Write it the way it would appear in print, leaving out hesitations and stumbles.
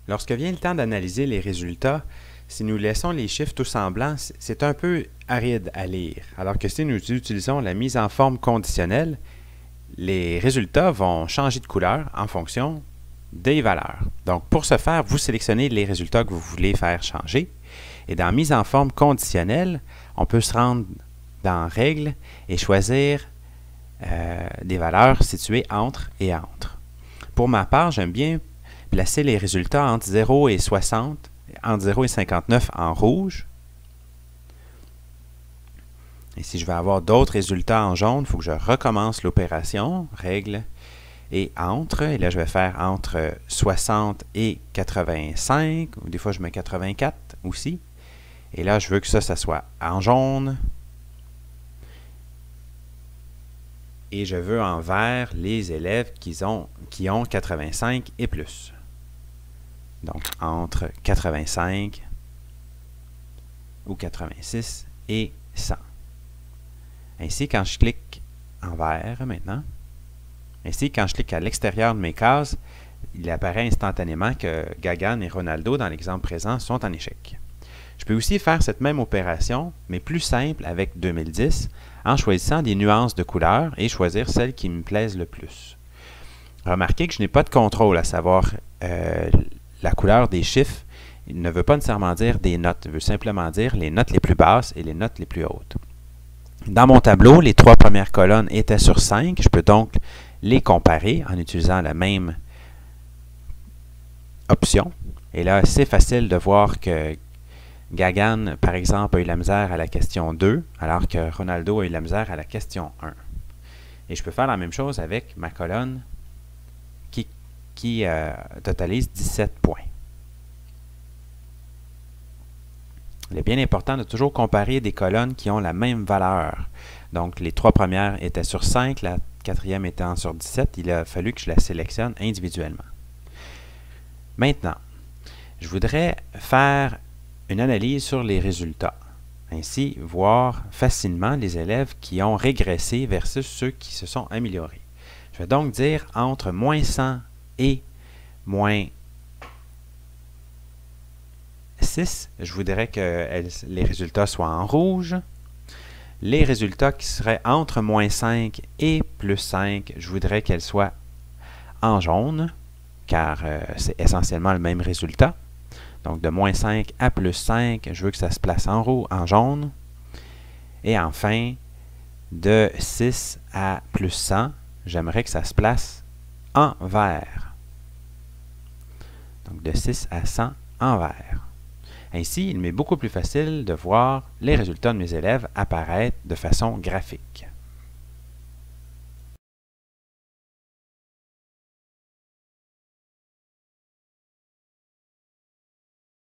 Lorsque vient le temps d'analyser les résultats, si nous laissons les chiffres tous en blanc, c'est un peu aride à lire, alors que si nous utilisons la mise en forme conditionnelle, les résultats vont changer de couleur en fonction des valeurs. Donc, pour ce faire, vous sélectionnez les résultats que vous voulez faire changer. Et dans mise en forme conditionnelle, on peut se rendre dans Règles et choisir des valeurs situées entre et entre. Pour ma part, j'aime bien placer les résultats entre 0 et 60, entre 0 et 59 en rouge. Et si je veux avoir d'autres résultats en jaune, il faut que je recommence l'opération, règle et entre. Et là, je vais faire entre 60 et 85, ou des fois je mets 84 aussi. Et là, je veux que ça soit en jaune. Et je veux en vert les élèves qui ont 85 et plus. Donc, entre 85 ou 86 et 100. Ainsi, quand je clique en vert maintenant, ainsi, quand je clique à l'extérieur de mes cases, il apparaît instantanément que Gagan et Ronaldo, dans l'exemple présent, sont en échec. Je peux aussi faire cette même opération, mais plus simple avec 2010, en choisissant des nuances de couleurs et choisir celles qui me plaisent le plus. Remarquez que je n'ai pas de contrôle à savoir la couleur des chiffres. Il ne veut pas nécessairement dire des notes, il veut simplement dire les notes les plus basses et les notes les plus hautes. Dans mon tableau, les trois premières colonnes étaient sur 5. Je peux donc les comparer en utilisant la même option. Et là, c'est facile de voir que Gagan, par exemple, a eu la misère à la question 2, alors que Ronaldo a eu la misère à la question 1. Et je peux faire la même chose avec ma colonne qui totalise 17 points. Il est bien important de toujours comparer des colonnes qui ont la même valeur. Donc, les trois premières étaient sur 5, la quatrième étant sur 17. Il a fallu que je la sélectionne individuellement. Maintenant, je voudrais faire une analyse sur les résultats. Ainsi, voir facilement les élèves qui ont régressé versus ceux qui se sont améliorés. Je vais donc dire entre moins 100 et moins 6, je voudrais que les résultats soient en rouge. Les résultats qui seraient entre moins 5 et plus 5, je voudrais qu'elles soient en jaune, car c'est essentiellement le même résultat. Donc, de moins 5 à plus 5, je veux que ça se place en jaune. Et enfin, de 6 à plus 100, j'aimerais que ça se place en vert. Donc, de 6 à 100 en vert. Ainsi, il m'est beaucoup plus facile de voir les résultats de mes élèves apparaître de façon graphique.